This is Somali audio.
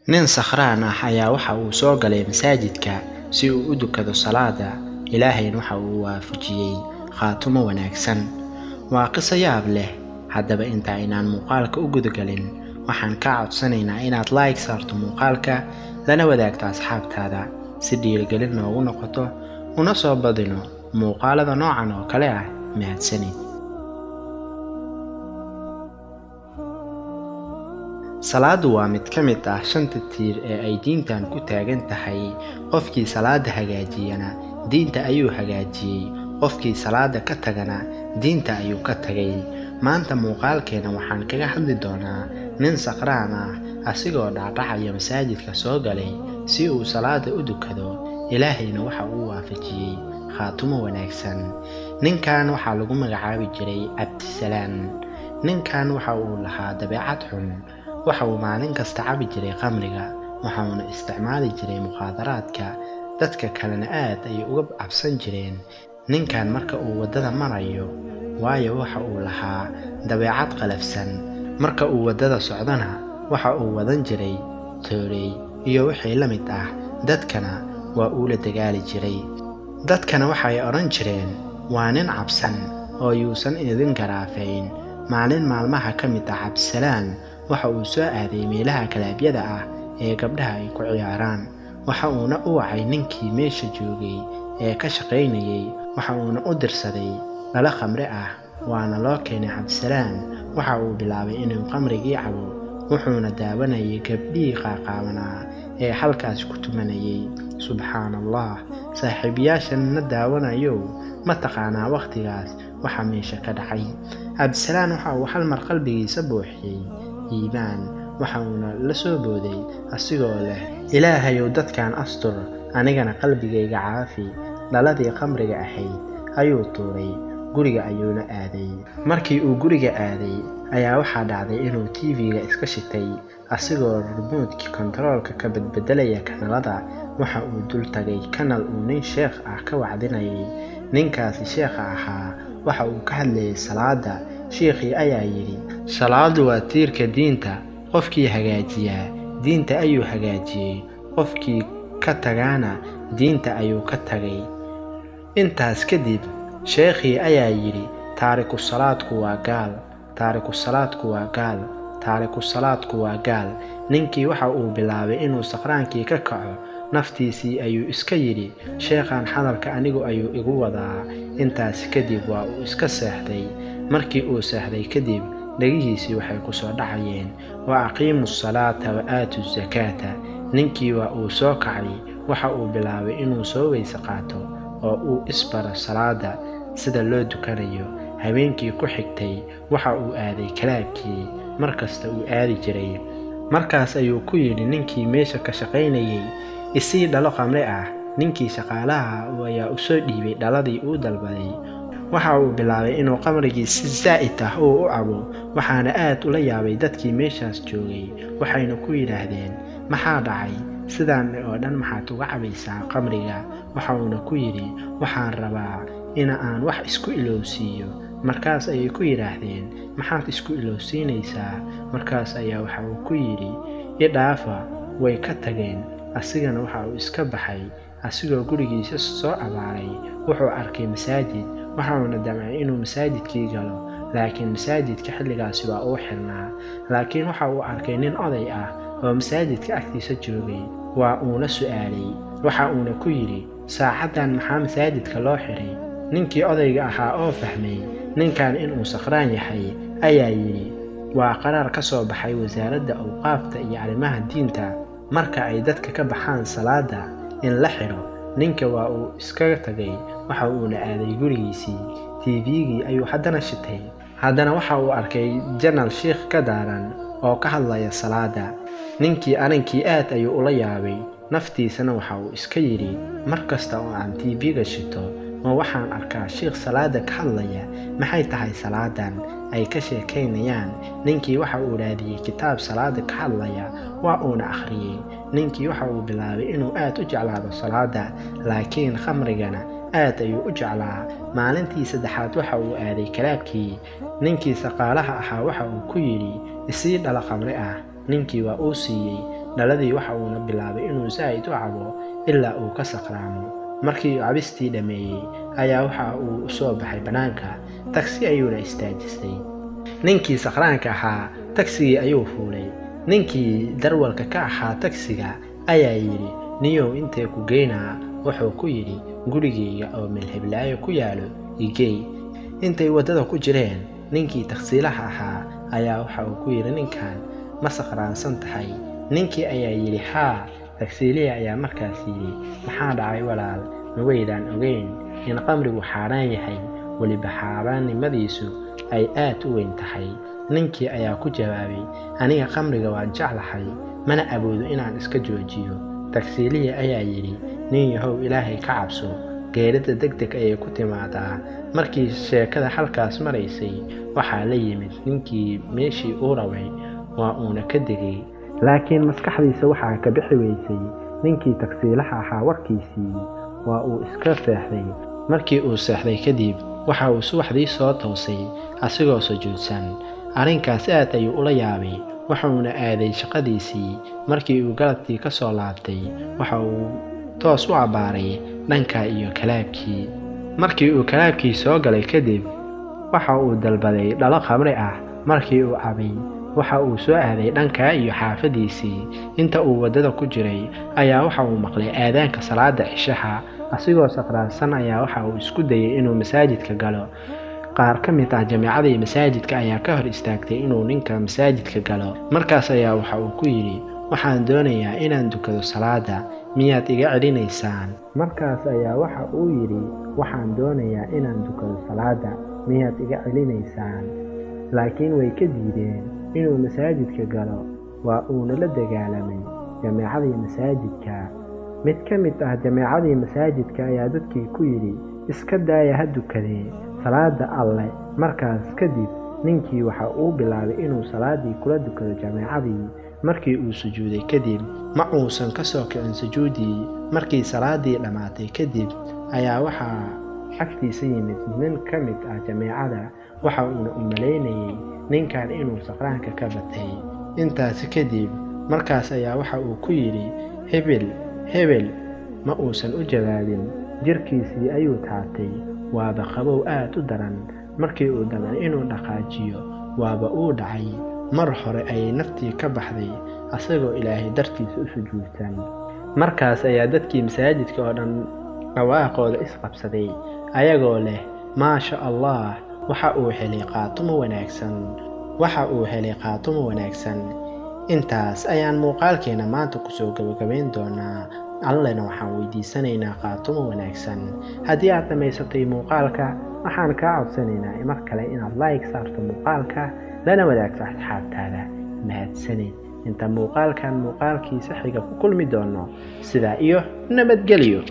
nin sakhraan ah ayaa waxa uu soo galay masaajidka si uu u dukado salaada. Ilaahayna waxa uu waafajiyey khaatumo wanaagsan. Waa qiso yaab leh. Haddaba inta aynaan muuqaalka u gudagalin, waxaan kaa codsanaynaa inaad like saarto muuqaalka lana wadaagto asxaabtaada si dhiirigelin noogu noqoto una soo badino muuqaalada noocan oo kale ah. Mahadsanid. salaadu waa mid ka mid ah 5 tiir ee ay diintan ku taagan tahay. Qofkii salaada hagaajiyana diinta ayuu hagaajiyey, qofkii salaada ka tagana diinta ayuu ka tagay. maanta muuqaalkeena waxaan kaga hadli doonaa nin sakhraan ah asigoo dhaadhacaya masaajidka soo galay si uu salaada u dukado. Ilaahayna waxa uu waafajiyey khaatumo wanaagsan. ninkan waxaa lagu magacaabi jiray Cabdisalaan. ninkan waxa uu lahaa dabeecad xun. waxa uu maalin kasta cabi jiray khamriga, waxa uuna isticmaali jiray mukhaadaraadka. dadka kalena aad ayay uga cabsan jireen ninkan marka uu waddada marayo, waayo waxa uu lahaa dabeecad qalafsan. marka uu waddada socdana waxa uu wadan jiray toorey iyo wixii la mid ah. dadkana waa uu la dagaali jiray. dadkana waxay odhan jireen, waa nin cabsan oo yuusan idin garaafayn. maalin maalmaha ka mid ah, Cabdisalaan waxa uu soo aaday meelaha kalaabyada ah ee gabdhaha ay ku ciyaaraan. waxa uuna u wacay ninkii meesha joogay ee ka shaqaynayay. waxa uuna u dirsaday dhalo khamri ah, waana loo keenay Cabdisalaan. waxa uu bilaabay inuu khamrigii cabo, wuxuuna daawanayay gabdhihii qaaqaabanaa ee halkaas ku tumanayay. subxaan allah, saaxiibayaashan na daawanayo ma taqaanaa waqtigaas waxa meesha ka dhacay. Cabdisalaan waxa uu hal mar qalbigiisa buuxiyey iimaan. waxa uuna la soo booday asigoo leh, ilaahayow dadkan astur, anigana qalbigayga caafi. dhaladii khamriga ahayd ayuu tuuray, guriga ayuuna aaday. markii uu guriga aaday ayaa waxaa dhacday inuu TV-ga iska shitay asigoo remote control-ka ka bedbedelaya kanalada. waxa uu dul tagay kanal uu nin sheekh ah ka wacdinayay. ninkaasi sheekha ahaa waxa uu ka hadlayay salaada. sheekhii ayaa yidhi, salaadu waa tiirka diinta, qofkii hagaajiyaa diinta ayuu hagaajiyey, qofkii ka tagana diinta ayuu ka tagay. intaas kadib sheekhii ayaa yidhi, taariku salaadku waa gaal, taariku salaadku waa gaal, taariku salaadku waa gaal. ninkii waxa uu bilaabay inuu sakhraankii ka kaco. naftiisii ayuu iska yidhi, sheekhan hadalka anigu ayuu igu wadaa. intaas kadib waa uu iska seexday. markii uu seexday kadib, dhagihiisii waxay ku soo dhacayeen, wa aqiimu salaata wa aatu zakaata. ninkii waa uu soo kacay. waxa uu bilaabay inuu soo weyse qaato oo uu isbaro salaada sida loo dukanayo. habeenkii ku xigtay waxa uu aaday kalaabkii markasta uu aadi jiray. markaas ayuu ku yidhi ninkii meesha ka shaqaynayay, isii dhalo khamri ah. ninkii shaqaalaha ayaa u soo dhiibay dhaladii uu dalbaday. waxa uu bilaabay inuu khamrigii si zaa'id ah u cabo. waxaana aad ula yaabay dadkii meeshaas joogay. waxayna ku yidhaahdeen, maxaa dhacay? sidaan oo dhan maxaad uga cabaysaa khamriga? waxa uuna ku yidhi, waxaan rabaa in aan wax isku ilowsiiyo. markaas ayay ku yidhaahdeen, maxaad isku ilowsiinaysaa? markaas ayaa waxa uu ku yidhi, idhaafa. way ka tageen. asigana waxa uu iska baxay. asigoo gurigiisa soo abaaray wuxuu arkay masaajid. waxa uuna damcay inuu masaajidkii galo, laakiin masaajidka xilligaasi waa uu xirnaa. laakiin waxa uu arkay nin oday ah oo masaajidka agtiisa joogay. waa uuna su'aalay. waxa uuna ku yidhi, saacaddan maxaa masaajidka loo xiray? ninkii odayga ahaa oo fahmay ninkan inuu sakhraan yahay ayaa yidhi, waa qaraar ka soo baxay wasaaradda awqaafta iyo arrimaha diinta. marka ay dadka ka baxaan salaada in la xiro. ninka waa uu iskaga tagay. waxa uuna aaday gurigiisii. TV-gii ayuu haddana shitay. haddana waxa uu arkay janal sheekh ka daaran oo ka hadlaya salaada. ninkii arrinkii aad ayuu ula yaabay. naftiisana waxa uu iska yidhi, mar kasta oo aan TV-ga shito ma waxaan arkaa sheekh salaada ka hadlaya. maxay tahay salaadan ay ka sheekaynayaan? ninkii waxa uu raadiyey kitaab salaada ka hadlaya, waa uuna akhriyey. ninkii waxa uu bilaabay inuu aad u jeclaado salaada, laakiin khamrigana aad ayuu u jeclaa. maalintii saddexaad waxa uu aaday kalaabkii. ninkii shaqaalaha ahaa waxa uu ku yidhi, isii dhalo khamri ah. ninkii waa uu siiyey. dhaladii waxa uuna bilaabay inuu zaa'id u cabo ilaa uu ka sakhraamo. markii uu cabistii dhammeeyey ayaa waxa uu soo baxay bannaanka, tagsi ayuuna istaajistay. ninkii sakhraanka ahaa tagsigii ayuu fuulay. ninkii darwalka ka ahaa tagsiga ayaa yidhi, niyow intee ku geynaa? wuxuu ku yidhi, gurigayga oo meel heblaayo ku yaalo igey. intay waddada ku jireen, ninkii tagsiilaha ahaa ayaa waxa uu ku yidhi ninkan, ma sakhraansan tahay? ninkii ayaa yidhi, haa. tagsiilihii ayaa markaas yidhi, maxaa dhacay walaal? ma weydaan ogeyn in qamrigu xaaraan yahay, weliba xaaraannimadiisu ay aad u weyn tahay? ninkii ayaa ku jawaabay, aniga qamriga waan jeclahay, mana awoodo inaan iska joojiyo. tagsiilihii ayaa yidhi, nin yahow ilaahay ka cabso, geerida degdeg ayay ku timaadaa. markii sheekada halkaas maraysay, waxaa la yimid ninkii meeshii uu rabay waa uuna ka degay, laakiin maskaxdiisa waxaa ka bixi weysay ninkii tagsiilaha ahaa warkiisii. waa uu iska seexday. markii uu seexday kadib, waxa uu subaxdii soo toosay asigoo sujuudsan. arrinkaas aad ayuu ula yaabay, waxuuna aaday shaqadiisii. markii uu galabtii ka soo laabtay, waxa uu toos u abbaaray dhanka iyo kalaabkii. markii uu kalaabkii soo galay kadib, waxa uu dalbaday dhalo khamri ah. markii uu cabay, waxa uu soo aaday dhanka iyo xaafadiisii. inta uu waddada ku jiray ayaa waxa uu maqlay aadaanka salaada cishaha. asigoo sakhraansan ayaa waxa uu isku dayay inuu masaajidka galo. qaar ka mid ah jamaacadii masaajidka ayaa ka hor istaagtay inuu ninka masaajidka galo. markaas ayaa waxa uu ku yidhi, waxaan doonayaa inaan dukado salaada, miyaad iga celinaysaan? markaas ayaa waxa uu yidhi, waxaan doonayaa inaan dukado salaada, miyaad iga celinaysaan? laakiin way ka diideen inuu masaajidka galo. waa uuna la dagaalamay jamaacadii masaajidka. mid ka mid ah jamaacadii masaajidka ayaa dadkii ku yidhi, iska daaya ha dukadee salaada alle. markaas kadib ninkii waxa uu bilaabay inuu salaadii kula dukado jamaacadii. markii uu sujuuday kadib, ma uusan ka soo kicin sujuudii. markii salaadii dhammaatay kadib ayaa waxaa agtiisa yimid nin ka mid ah jamaacada. waxa uuna u malaynayay ninkan inuu sakhraanka ka batay. intaasi kadib, markaas ayaa waxa uu ku yidhi, hebel ma uusan u jawaabin. jirkiisii ayuu taabtay, waaba qabow aad u daran. markii uu damcay inuu dhaqaajiyo, waaba uu dhacay. mar hore ayay naftii ka baxday, asagoo ilaahay dartiisa u sujuudsan. markaas ayaa dadkii masaajidka oo dhan dhawaaqooda isqabsaday, ayagoo leh, maasha allah, waxa uu helay qaatumo wanaagsan. intaas ayaan muuqaalkeena maanta kusoo gabagabayn doonaa. allena waxaan weydiisanaynaa qaatumo wanaagsan. haddii aad dhammaysatay muuqaalka, waxaan kaa codsanaynaa mar kale inaad like saarto muuqaalka, lana wadaagto asxaabtaada. mahadsanid. inta muuqaalkiisa xiga ku kulmi doono, sidaa iyo nabadgelyo.